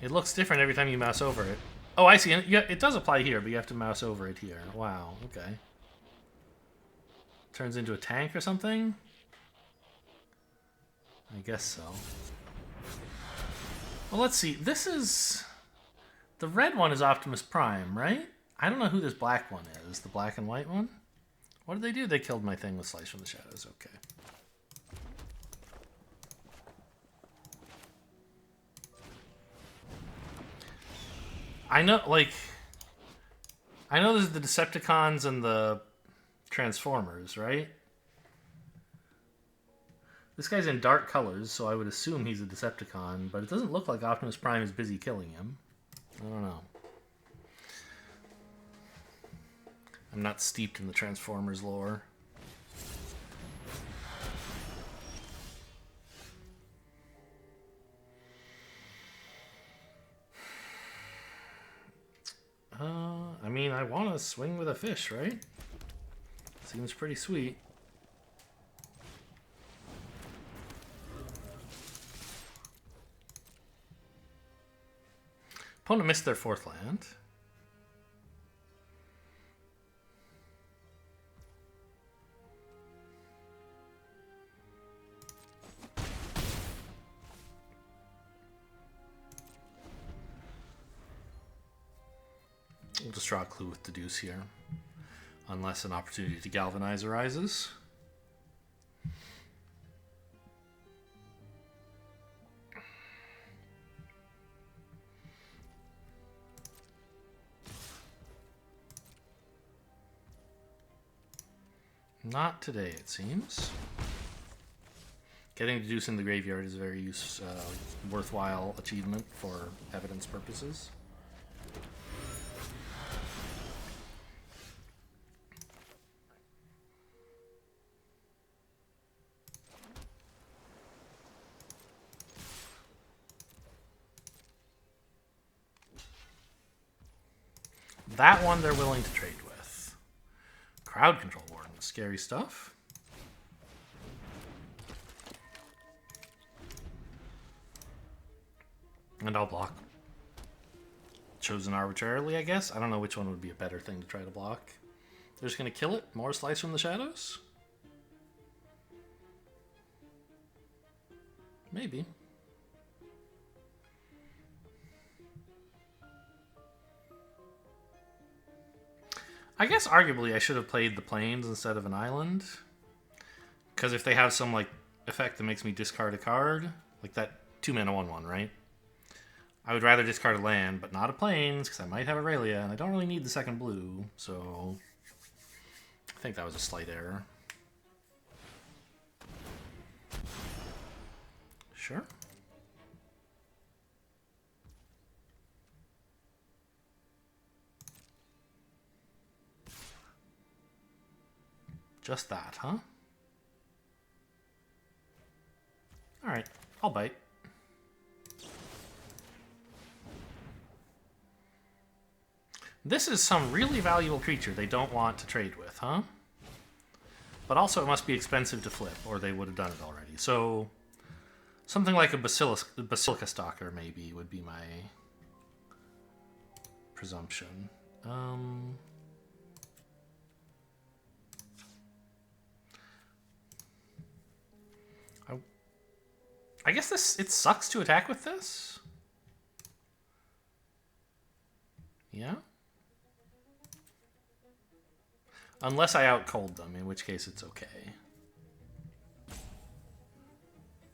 S1: It looks different every time you mouse over it. Oh, I see. Yeah, it does apply here, but you have to mouse over it here. Wow, okay. Turns into a tank or something? I guess so. Well, let's see. This is... The red one is Optimus Prime, right? I don't know who this black one is. The black and white one? What did they do? They killed my thing with Slice from the Shadows. Okay. I know, like... I know there's the Decepticons and the Transformers, right? This guy's in dark colors, so I would assume he's a Decepticon, but it doesn't look like Optimus Prime is busy killing him. I don't know. I'm not steeped in the Transformers lore. I mean, I want to swing with a fish, right? Seems pretty sweet. Opponent missed their 4th land. We'll just draw a clue with Deduce here. Unless an opportunity to galvanize arises. Not today, it seems. Getting Deduce in the graveyard is a very worthwhile achievement for evidence purposes. That one they're willing to trade with. Crowd Control Warden, scary stuff. And I'll block. Chosen arbitrarily, I guess. I don't know which one would be a better thing to try to block. They're just going to kill it? More Slice from the Shadows? Maybe. I guess arguably I should have played the plains instead of an island. Because if they have some like effect that makes me discard a card, like that 2-mana 1/1, right? I would rather discard a land, but not a plains, because I might have Aurelia, and I don't really need the second blue, so I think that was a slight error. Sure. Just that, huh? Alright, I'll bite. This is some really valuable creature they don't want to trade with, huh? But also it must be expensive to flip, or they would have done it already. So something like a Basilica Stalker maybe would be my presumption. I guess it sucks to attack with this. Yeah? Unless I out-cold them, in which case it's okay.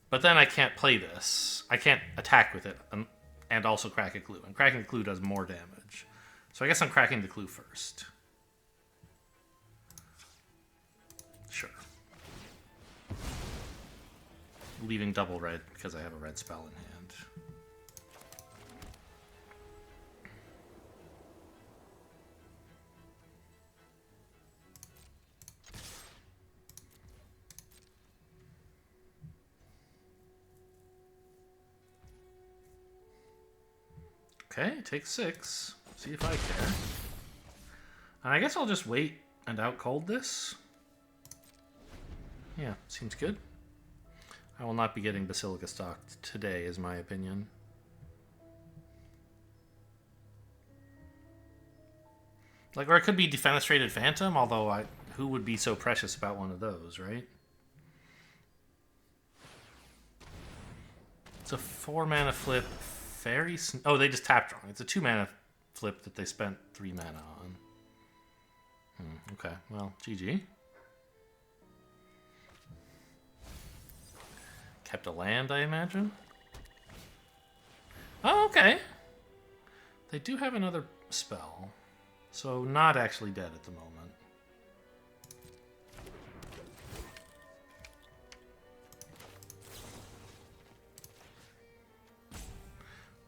S1: But then I can't play this. I can't attack with it and also crack a clue. And cracking a clue does more damage. So I guess I'm cracking the clue first. Sure. Leaving double red because I have a red spell in hand. Okay, take 6. See if I care. And I guess I'll just wait and out cold this. Yeah, seems good. I will not be getting Basilica stocked today, is my opinion. Like, or it could be Defenestrated Phantom, although who would be so precious about one of those, right? It's a 4-mana flip. Fairy... Oh, they just tapped wrong. It's a 2-mana flip that they spent 3 mana on. Okay, well, GG. Kept a land, I imagine. Oh, okay. They do have another spell. So not actually dead at the moment.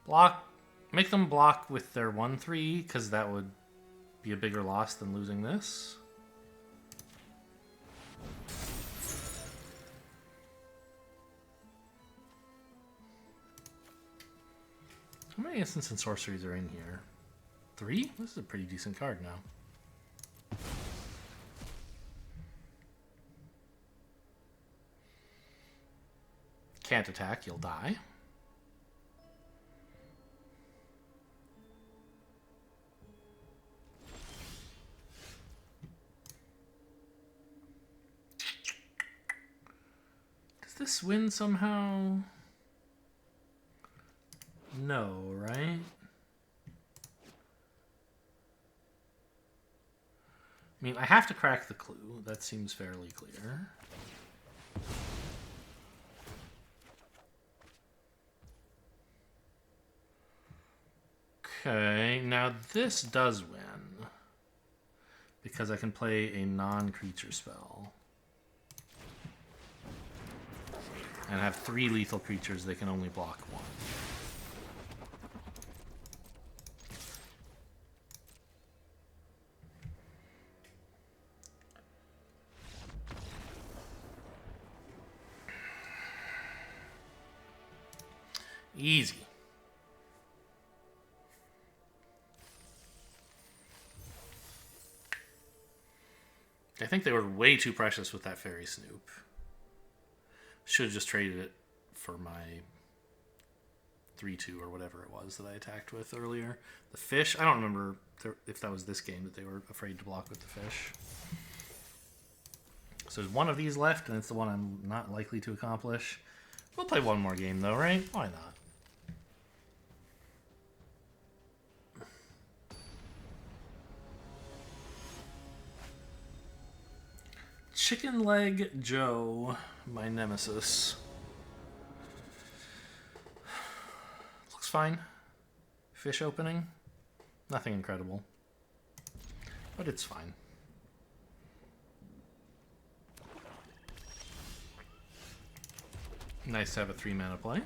S1: Block. Make them block with their 1/3, because that would be a bigger loss than losing this. How many instants and sorceries are in here? 3? This is a pretty decent card now. Can't attack, you'll die. Does this win somehow? No, right? I mean, I have to crack the clue. That seems fairly clear. Okay, now this does win. Because I can play a non-creature spell. And have 3 lethal creatures, they can only block 1. Easy. I think they were way too precious with that Fairy Snoop. Should have just traded it for my 3/2 or whatever it was that I attacked with earlier. The fish, I don't remember if that was this game that they were afraid to block with the fish. So there's one of these left, and it's the one I'm not likely to accomplish. We'll play one more game though, right? Why not? Chicken Leg Joe, my nemesis. Looks fine. Fish opening. Nothing incredible. But it's fine. Nice to have a 3-mana play.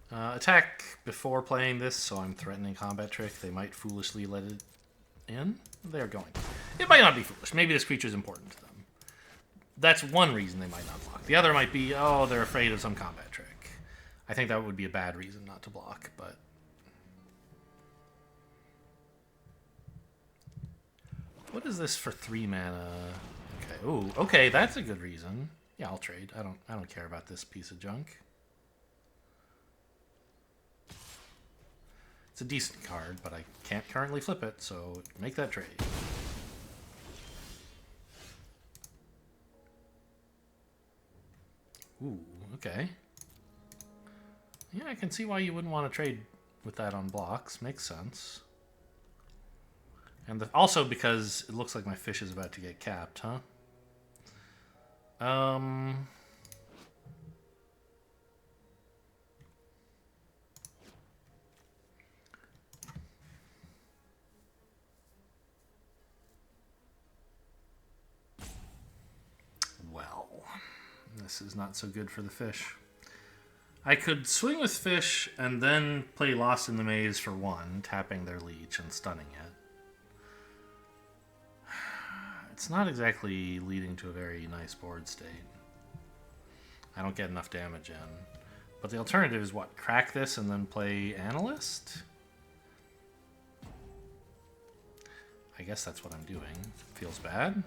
S1: Attack before playing this, so I'm threatening combat trick. They might foolishly let it in. They're going. It might not be foolish. Maybe this creature is important to them. That's one reason they might not block. The other might be, oh, they're afraid of some combat trick. I think that would be a bad reason not to block, but... What is this for 3 mana? Okay, ooh, okay, that's a good reason. Yeah, I'll trade. I don't care about this piece of junk. It's a decent card, but I can't currently flip it, so make that trade. Ooh, okay. Yeah, I can see why you wouldn't want to trade with that on blocks. Makes sense. And also because it looks like my fish is about to get capped, huh? Well, this is not so good for the fish. I could swing with fish and then play Lost in the Maze for 1, tapping their leech and stunning it. It's not exactly leading to a very nice board state. I don't get enough damage in. But the alternative is what? Crack this and then play Analyst? I guess that's what I'm doing. Feels bad.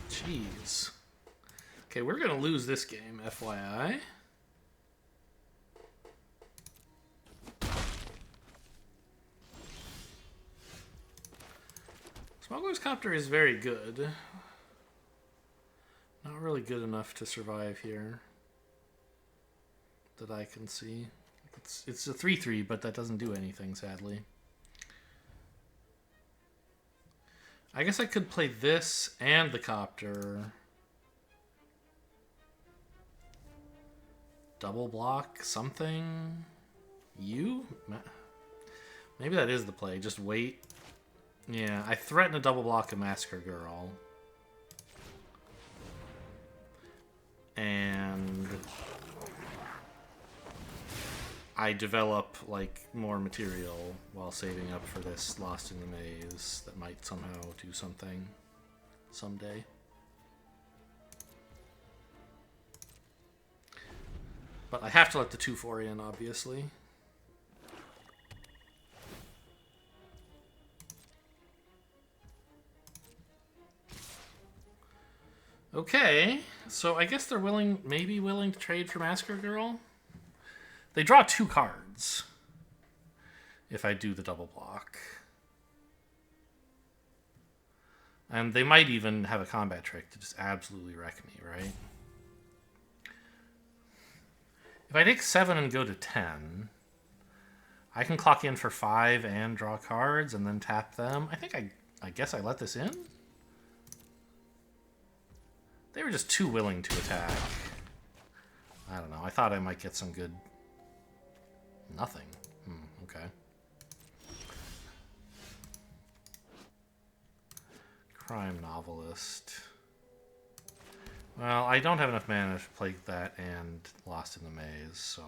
S1: Jeez. Okay, we're going to lose this game, FYI. Smuggler's Copter is very good. Not really good enough to survive here. That I can see. It's a 3-3, but that doesn't do anything, sadly. I guess I could play this and the Copter. Double block something. You? Maybe that is the play. Just wait. Yeah, I threaten a double block a Massacre Girl. And I develop like more material while saving up for this Lost in the Maze that might somehow do something someday. But I have to let the 2/4 in, obviously. Okay, so I guess they're maybe willing to trade for Massacre Girl. They draw 2 cards if I do the double block. And they might even have a combat trick to just absolutely wreck me, right? If I take 7 and go to 10, I can clock in for 5 and draw cards and then tap them. I guess I let this in? They were just too willing to attack. I don't know. I thought I might get some good... Nothing. Okay. Crime Novelist. Well, I don't have enough mana to play that and Lost in the Maze, so...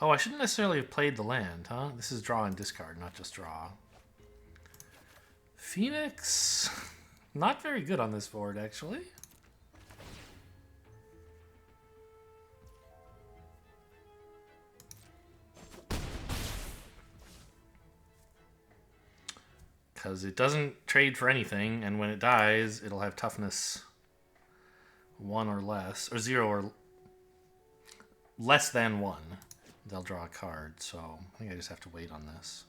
S1: Oh, I shouldn't necessarily have played the land, huh? This is draw and discard, not just draw. Phoenix... Not very good on this board, actually. Because it doesn't trade for anything, and when it dies, it'll have toughness 1 or less, or 0 or less than 1. They'll draw a card, so I think I just have to wait on this.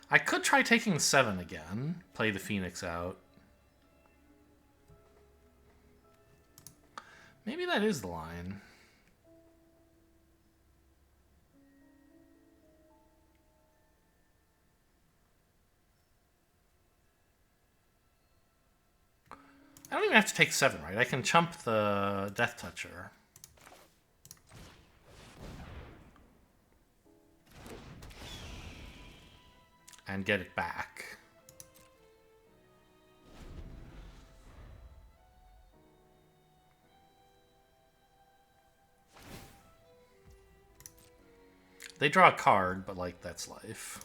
S1: I could try taking 7 again, play the Phoenix out. Maybe that is the line. I don't even have to take 7, right? I can chump the Death Toucher. And get it back. They draw a card, but like that's life.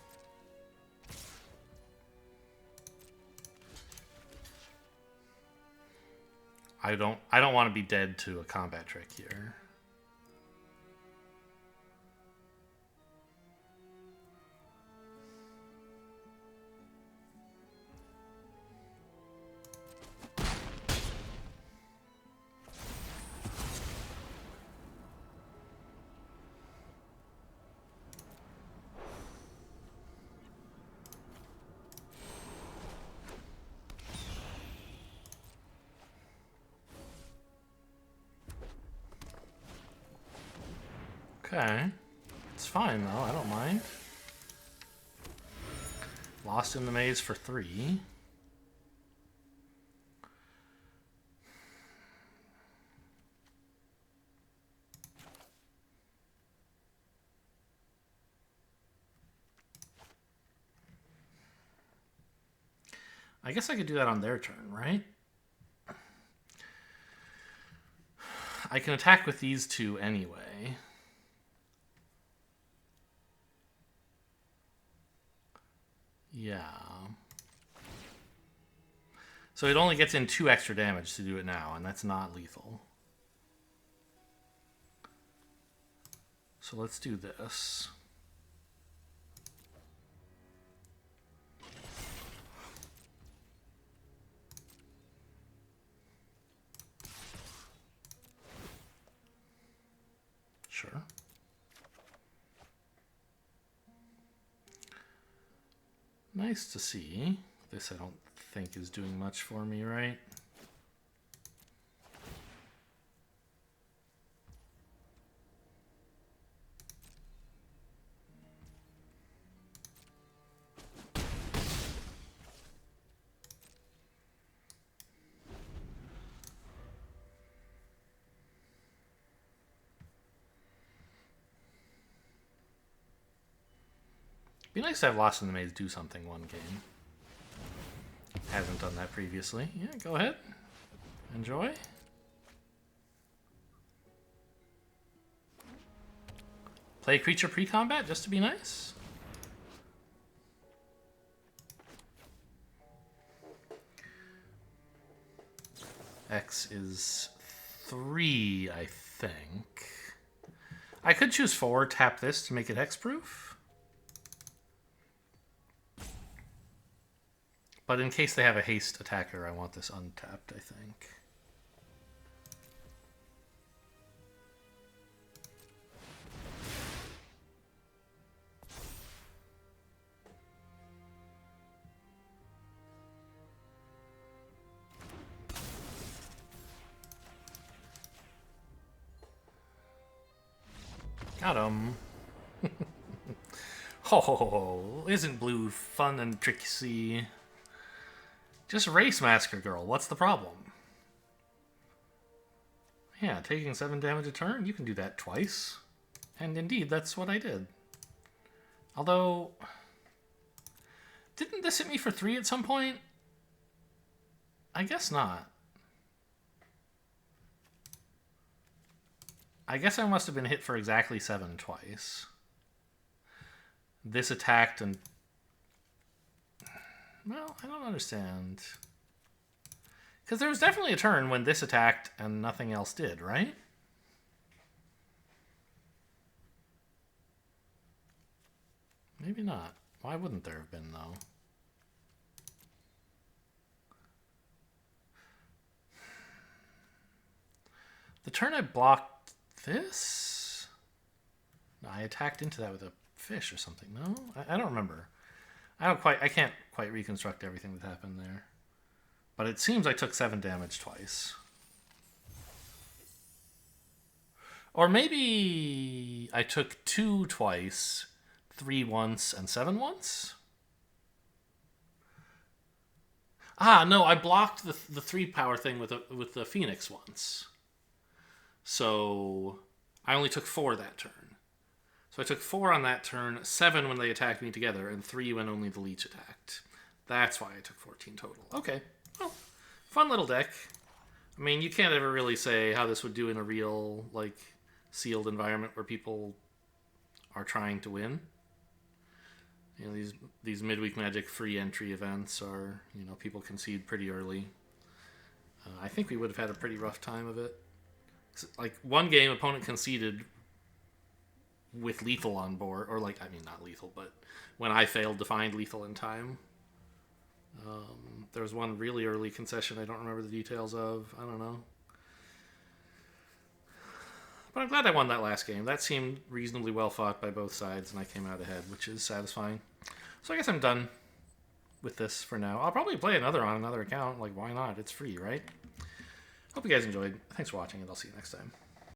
S1: I don't want to be dead to a combat trick here. Okay. It's fine, though. I don't mind. Lost in the maze for 3. I guess I could do that on their turn, right? I can attack with these two anyway. Yeah. So it only gets in 2 extra damage to do it now, and that's not lethal. So let's do this. Sure. Nice to see. This I don't think is doing much for me, right? Be nice to have Lost in the Maze do something one game. Hasn't done that previously. Yeah, go ahead. Enjoy. Play creature pre-combat just to be nice. X is 3, I think. I could choose 4, tap this to make it hexproof. But in case they have a haste attacker, I want this untapped, I think. Got him. Oh, isn't blue fun and tricksy? Just race Masker Girl. What's the problem? Yeah, taking 7 damage a turn, you can do that twice. And indeed, that's what I did. Although, didn't this hit me for 3 at some point? I guess not. I guess I must have been hit for exactly 7 twice. This attacked and... Well, I don't understand. Because there was definitely a turn when this attacked and nothing else did, right? Maybe not. Why wouldn't there have been, though? The turn I blocked this? No, I attacked into that with a fish or something. No? I don't remember. I can't quite reconstruct everything that happened there. But it seems I took 7 damage twice. Or maybe I took 2 twice, 3 once, and 7 once? Ah, no, I blocked the 3 power thing with the Phoenix once. So I only took 4 that turn. So I took 4 on that turn, 7 when they attacked me together, and 3 when only the leech attacked. That's why I took 14 total. Okay, well, fun little deck. I mean, you can't ever really say how this would do in a real, like, sealed environment where people are trying to win. You know, these midweek Magic free entry events are, you know, people concede pretty early. I think we would have had a pretty rough time of it. Like, one game, opponent conceded with lethal on board, or like, I mean, not lethal, but when I failed to find lethal in time. There was one really early concession I don't remember the details of. I don't know. But I'm glad I won that last game. That seemed reasonably well fought by both sides, and I came out ahead, which is satisfying. So I guess I'm done with this for now. I'll probably play another on another account. Like, why not? It's free, right? Hope you guys enjoyed. Thanks for watching, and I'll see you next time.